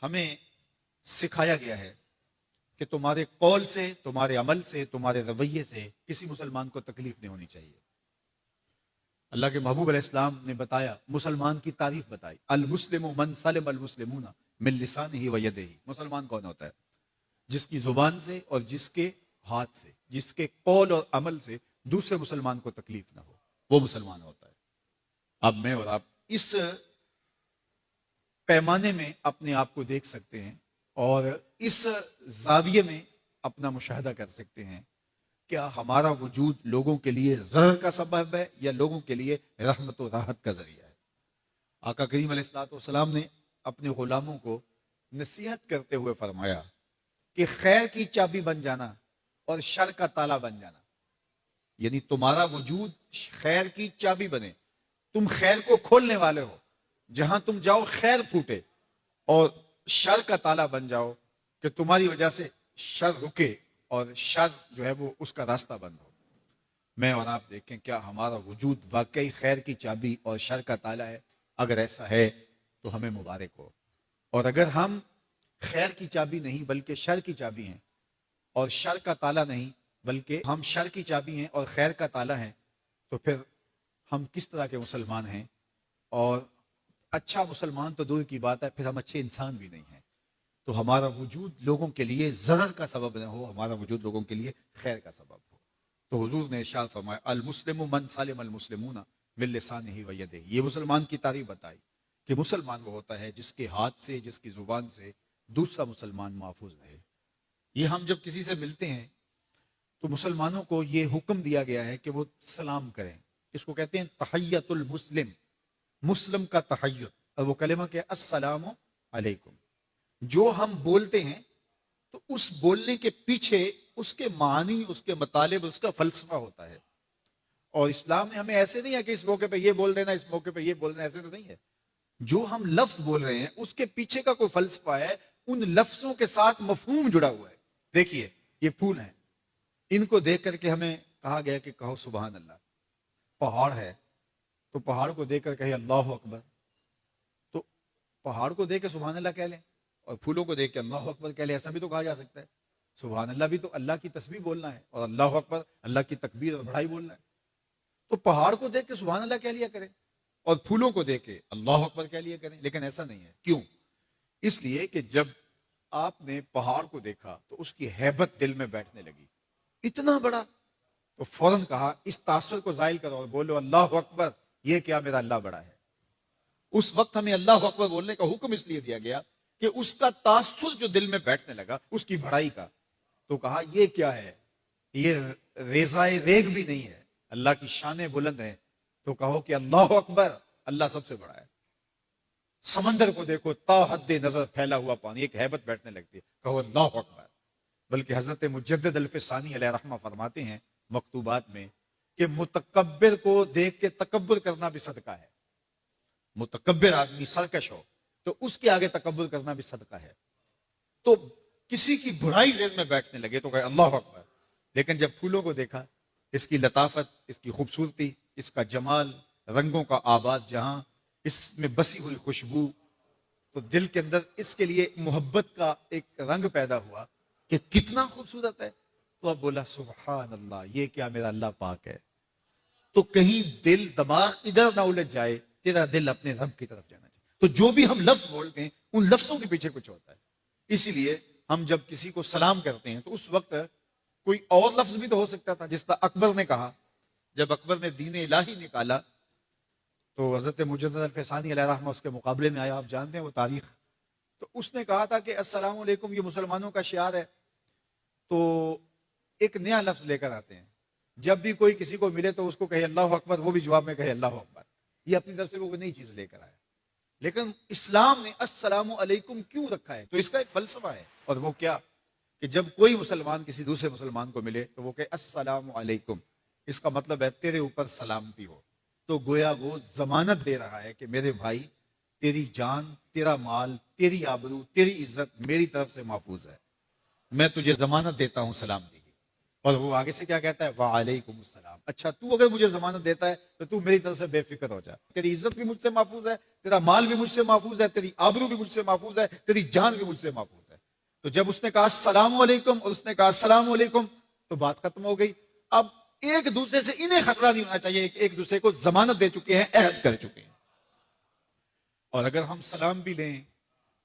ہمیں سکھایا گیا ہے کہ تمہارے قول سے، تمہارے عمل سے، تمہارے رویے سے کسی مسلمان کو تکلیف نہیں ہونی چاہیے۔ اللہ کے محبوب علیہ السلام نے بتایا، مسلمان کی تعریف بتائی، المسلم من سلم المسلمون من لسانہ و یدہ۔ مسلمان کون ہوتا ہے؟ جس کی زبان سے اور جس کے ہاتھ سے، جس کے قول اور عمل سے دوسرے مسلمان کو تکلیف نہ ہو، وہ مسلمان ہوتا ہے۔ اب میں اور آپ اس پیمانے میں اپنے آپ کو دیکھ سکتے ہیں اور اس زاویے میں اپنا مشاہدہ کر سکتے ہیں، کیا ہمارا وجود لوگوں کے لیے ضرر کا سبب ہے یا لوگوں کے لیے رحمت و راحت کا ذریعہ ہے؟ آقا کریم علیہ الصلوۃ والسلام نے اپنے غلاموں کو نصیحت کرتے ہوئے فرمایا کہ خیر کی چابی بن جانا اور شر کا تالا بن جانا، یعنی تمہارا وجود خیر کی چابی بنے، تم خیر کو کھولنے والے ہو، جہاں تم جاؤ خیر پھوٹے، اور شر کا تالا بن جاؤ کہ تمہاری وجہ سے شر رکے اور شر جو ہے وہ اس کا راستہ بند ہو۔ میں اور آپ دیکھیں کیا ہمارا وجود واقعی خیر کی چابی اور شر کا تالا ہے؟ اگر ایسا ہے تو ہمیں مبارک ہو، اور اگر ہم خیر کی چابی نہیں بلکہ شر کی چابی ہیں، اور شر کا تالا نہیں بلکہ ہم شر کی چابی ہیں اور خیر کا تالا ہیں، تو پھر ہم کس طرح کے مسلمان ہیں؟ اور اچھا مسلمان تو دور کی بات ہے، پھر ہم اچھے انسان بھی نہیں ہیں۔ تو ہمارا وجود لوگوں کے لیے ضرر کا سبب نہ ہو، ہمارا وجود لوگوں کے لیے خیر کا سبب ہو۔ تو حضور نے ارشاد فرمایا، المسلم من سلم المسلمون من لسانہ و یدہ۔ یہ مسلمان کی تعریف بتائی کہ مسلمان وہ ہوتا ہے جس کے ہاتھ سے، جس کی زبان سے دوسرا مسلمان محفوظ رہے۔ یہ ہم جب کسی سے ملتے ہیں تو مسلمانوں کو یہ حکم دیا گیا ہے کہ وہ سلام کریں، اس کو کہتے ہیں تحیت المسلم، مسلم کا تحیت، اور وہ کلمہ کہ السلام علیکم۔ جو ہم بولتے ہیں تو اس بولنے کے پیچھے اس کے معنی، اس کے مطالب، اس کا فلسفہ ہوتا ہے، اور اسلام نے ہمیں ایسے نہیں ہے کہ اس موقع پہ یہ بول دینا، اس موقع پہ یہ بول دینا، ایسے تو نہیں ہے۔ جو ہم لفظ بول رہے ہیں اس کے پیچھے کا کوئی فلسفہ ہے، ان لفظوں کے ساتھ مفہوم جڑا ہوا ہے۔ دیکھیے یہ پھول ہیں، ان کو دیکھ کر کے ہمیں کہا گیا کہ کہو سبحان اللہ۔ پہاڑ ہے تو پہاڑ کو دیکھ کر کہے اللہ اکبر، تو پہاڑ کو دیکھ کے سبحان اللہ کہہ لیں، اور پھولوں کو دیکھ کے اللہ اکبر کہہ لیں، ایسا بھی تو کہا جا سکتا ہے۔ سبحان اللہ بھی تو اللہ کی تسبیح بولنا ہے، اور اللہ اکبر اللہ کی تکبیر اور بڑائی بولنا ہے۔ تو پہاڑ کو دیکھ کے سبحان اللہ کہہ لیا کریں، اور پھولوں کو دیکھ کے اللہ اکبر کہہ لیا کریں، لیکن ایسا نہیں ہے۔ کیوں؟ اس لیے کہ جب آپ نے پہاڑ کو دیکھا تو اس کی ہیبت دل میں بیٹھنے لگی، اتنا بڑا، تو فوراً کہا اس تاثر کو زائل کرو اور بولو اللہ اکبر، یہ کیا میرا اللہ بڑا ہے۔ اس وقت ہمیں اللہ اکبر بولنے کا حکم اس لیے دیا گیا کہ اس کا تاثر جو دل میں بیٹھنے لگا اس کی بڑائی کا، تو کہا یہ کیا ہے، یہ ریزائے ریگ بھی نہیں ہے، اللہ کی شانیں بلند ہیں، تو کہو کہ اللہ اکبر، اللہ سب سے بڑا ہے۔ سمندر کو دیکھو، تا حد نظر پھیلا ہوا پانی، ایک ہیبت بیٹھنے لگتی ہے، کہو اللہ اکبر۔ بلکہ حضرت مجدد الفسانی علیہ رحمہ فرماتے ہیں مکتوبات میں کہ متکبر کو دیکھ کے تکبر کرنا بھی صدقہ ہے۔ متکبر آدمی سرکش ہو تو اس کے آگے تکبر کرنا بھی صدقہ ہے۔ تو کسی کی برائی ذہن میں بیٹھنے لگے تو کہے اللہ اکبر، لیکن جب پھولوں کو دیکھا، اس کی لطافت، اس کی خوبصورتی، اس کا جمال، رنگوں کا آباد جہاں، اس میں بسی ہوئی خوشبو، تو دل کے اندر اس کے لیے محبت کا ایک رنگ پیدا ہوا کہ کتنا خوبصورت ہے۔ تو اب بولا سبحان اللہ، یہ کیا میرا اللہ پاک ہے۔ تو کہیں دل دماغ ادھر نہ الجھ جائے، تیرا دل اپنے رب کی طرف جانا چاہیے۔ تو جو بھی ہم لفظ بولتے ہیں ان لفظوں کے پیچھے کچھ ہوتا ہے۔ اسی لیے ہم جب کسی کو سلام کرتے ہیں تو اس وقت کوئی اور لفظ بھی تو ہو سکتا تھا، جس طرح اکبر نے کہا، جب اکبر نے دین الہی نکالا تو حضرت مجدد الفسانی علیہ رحمہ اس کے مقابلے میں آیا، آپ جانتے ہیں وہ تاریخ۔ تو اس نے کہا تھا کہ السلام علیکم یہ مسلمانوں کا شعار ہے، تو ایک نیا لفظ لے کر آتے ہیں، جب بھی کوئی کسی کو ملے تو اس کو کہے اللہ اکبر، وہ بھی جواب میں کہے اللہ اکبر۔ یہ اپنی طرف سے وہ نئی چیز لے کر آیا، لیکن اسلام نے السلام علیکم کیوں رکھا ہے؟ تو اس کا ایک فلسفہ ہے، اور وہ کیا کہ جب کوئی مسلمان کسی دوسرے مسلمان کو ملے تو وہ کہے السلام علیکم، اس کا مطلب ہے تیرے اوپر سلامتی ہو۔ تو گویا وہ ضمانت دے رہا ہے کہ میرے بھائی، تیری جان، تیرا مال، تیری آبرو، تیری عزت میری طرف سے محفوظ ہے، میں تجھے ضمانت دیتا ہوں سلامتی کی۔ اور وہ آگے سے کیا کہتا ہے؟ وعلیکم السلام. اچھا تو اگر مجھے ضمانت دیتا ہے تو تو میری طرف سے بے فکر ہو جا. تیری عزت بھی مجھ سے محفوظ ہے, تیرا مال بھی مجھ سے محفوظ ہے, تیری آبرو بھی مجھ سے محفوظ ہے, تیری جان بھی مجھ سے محفوظ ہے. تو جب اس نے کہا السلام علیکم اور اس نے کہا السلام علیکم تو بات ختم ہو گئی. اب ایک دوسرے سے انہیں خطرہ نہیں ہونا چاہیے, ایک دوسرے کو ضمانت دے چکے ہیں, عہد کر چکے ہیں. اور اگر ہم سلام بھی لیں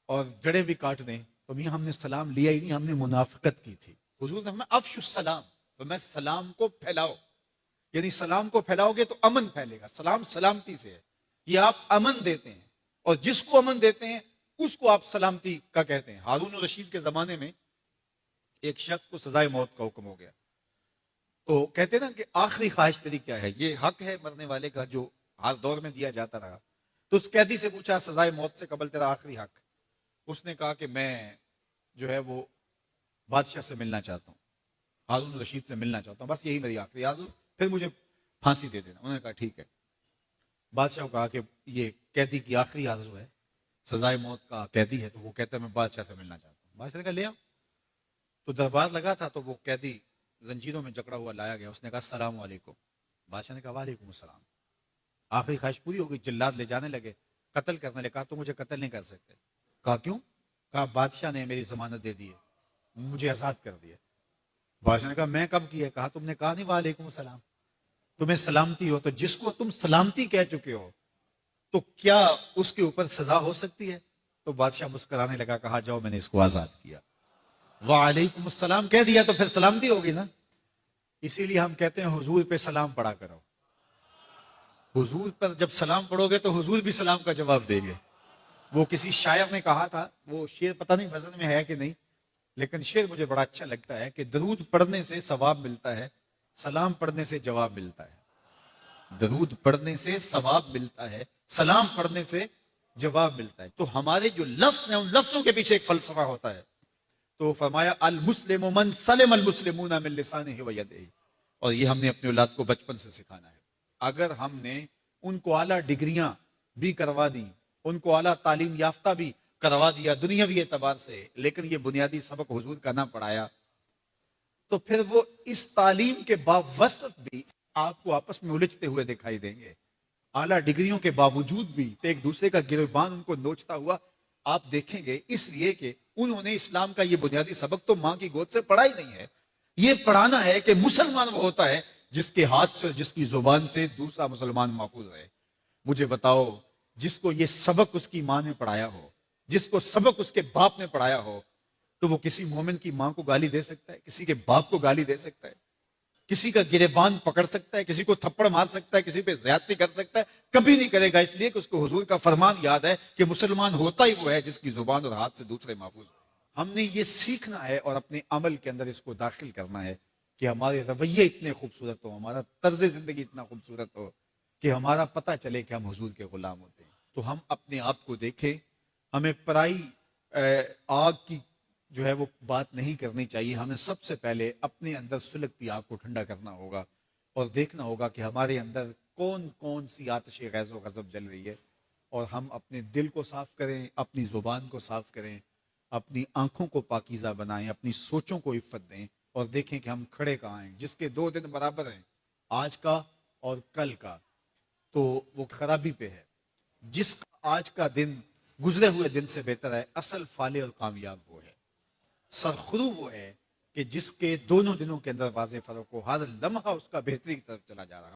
اور جڑیں بھی کاٹ دیں تو میاں ہم نے سلام لیا ہی نہیں, ہم نے منافقت کی تھی. حضور نے ہمیں افش السلام, تو میں سلام کو پھیلاؤ, یعنی سلام کو پھیلاؤ گے تو امن پھیلے گا. سلام سلامتی سے ہے, یہ آپ امن دیتے ہیں, اور جس کو امن دیتے ہیں اس کو آپ سلامتی کا کہتے ہیں. ہارون الرشید کے زمانے میں ایک شخص کو سزائے موت کا حکم ہو گیا, تو کہتے نا کہ آخری خواہش تیری کیا ہے؟ یہ حق ہے مرنے والے کا جو ہر دور میں دیا جاتا رہا. تو اس قیدی سے پوچھا سزائے موت سے قبل تیرا آخری حق. اس نے کہا کہ میں جو ہے وہ بادشاہ سے ملنا چاہتا ہوں, ہارون الرشید سے ملنا چاہتا ہوں, بس یہی میری آخری آرزو, پھر مجھے پھانسی دے دینا. انہوں نے کہا ٹھیک ہے. بادشاہ کو کہا کہ یہ قیدی کی آخری آرزو ہے, سزائے موت کا قیدی ہے, تو وہ کہتا ہے میں بادشاہ سے ملنا چاہتا ہوں. بادشاہ نے کہا لے آؤ. تو دربار لگا تھا, تو وہ قیدی زنجیروں میں جکڑا ہوا لایا گیا. اس نے کہا السلام علیکم. بادشاہ نے کہا وعلیکم السلام. آخری خواہش پوری ہو گئی, جلاد لے جانے لگے, قتل کرنے لگے. کہا تو مجھے قتل نہیں کر سکتے. کہا کیوں؟ کہا بادشاہ نے میری ضمانت دے دی ہے, مجھے آزاد کر دیا. بادشاہ نے کہا میں کب کیا؟ کہا تم نے کہا نہیں وعلیکم السلام, تمہیں سلامتی ہو. تو جس کو تم سلامتی کہہ چکے ہو تو کیا اس کے اوپر سزا ہو سکتی ہے؟ تو بادشاہ مسکرانے لگا, کہا جاؤ میں نے اس کو آزاد کیا. وعلیکم السلام کہہ دیا تو پھر سلامتی ہوگی نا. اسی لیے ہم کہتے ہیں حضور پہ سلام پڑھا کرو. حضور پر جب سلام پڑھو گے تو حضور بھی سلام کا جواب دیں گے. وہ کسی شاعر نے کہا تھا, وہ شعر پتہ نہیں وزن میں ہے کہ نہیں, لیکن شعر مجھے بڑا اچھا لگتا ہے کہ درود پڑھنے سے ثواب ملتا ہے, سلام پڑھنے سے جواب ملتا ہے. درود پڑھنے سے ثواب ملتا ہے, سلام پڑھنے سے جواب ملتا ہے. تو ہمارے جو لفظ ہیں ان لفظوں کے پیچھے ایک فلسفہ ہوتا ہے. تو فرمایا المسلم من سلم المسلمون من لسانہ و یدہ, اور یہ ہم نے اپنے اولاد کو بچپن سے سکھانا ہے. اگر ہم نے ان کو اعلیٰ ڈگریاں بھی کروا دی, ان کو اعلیٰ تعلیم یافتہ بھی کروا دیا دنیاوی اعتبار سے, لیکن یہ بنیادی سبق حضور کا نہ پڑھایا, تو پھر وہ اس تعلیم کے باوصف بھی آپ کو آپس میں الجھتے ہوئے دکھائی دیں گے. اعلیٰ ڈگریوں کے باوجود بھی ایک دوسرے کا گریبان ان کو نوچتا ہوا آپ دیکھیں گے, اس لیے کہ انہوں نے اسلام کا یہ بنیادی سبق تو ماں کی گود سے پڑھا ہی نہیں ہے. یہ پڑھانا ہے کہ مسلمان وہ ہوتا ہے جس کے ہاتھ سے, جس کی زبان سے دوسرا مسلمان محفوظ رہے. مجھے بتاؤ, جس کو یہ سبق اس کی ماں نے پڑھایا ہو, جس کو سبق اس کے باپ نے پڑھایا ہو, تو وہ کسی مومن کی ماں کو گالی دے سکتا ہے, کسی کے باپ کو گالی دے سکتا ہے, کسی کا گریبان پکڑ سکتا ہے, کسی کو تھپڑ مار سکتا ہے, کسی پہ زیادتی کر سکتا ہے؟ کبھی نہیں کرے گا, اس لیے کہ اس کو حضور کا فرمان یاد ہے کہ مسلمان ہوتا ہی وہ ہے جس کی زبان اور ہاتھ سے دوسرے محفوظ ہو. ہم نے یہ سیکھنا ہے اور اپنے عمل کے اندر اس کو داخل کرنا ہے کہ ہمارے رویے اتنے خوبصورت ہو, ہمارا طرز زندگی اتنا خوبصورت ہو کہ ہمارا پتہ چلے کہ ہم حضور کے غلام ہوتے ہیں. تو ہم اپنے آپ کو دیکھیں, ہمیں پرائی آگ کی جو ہے وہ بات نہیں کرنی چاہیے. ہمیں سب سے پہلے اپنے اندر سلگتی آگ کو ٹھنڈا کرنا ہوگا اور دیکھنا ہوگا کہ ہمارے اندر کون کون سی آتش غیظ و غضب جل رہی ہے, اور ہم اپنے دل کو صاف کریں, اپنی زبان کو صاف کریں, اپنی آنکھوں کو پاکیزہ بنائیں, اپنی سوچوں کو عفت دیں, اور دیکھیں کہ ہم کھڑے کہاں ہیں. جس کے 2 دن برابر ہیں, آج کا اور کل کا, تو وہ خرابی پہ ہے. جس کا آج کا دن گزرے ہوئے دن سے بہتر ہے, اصل فالح اور کامیاب وہ ہے. سرخرو وہ ہے کہ جس کے دونوں دنوں کے اندر واضح فرق ہو, ہر لمحہ اس کا بہتری کی طرف چلا جا رہا.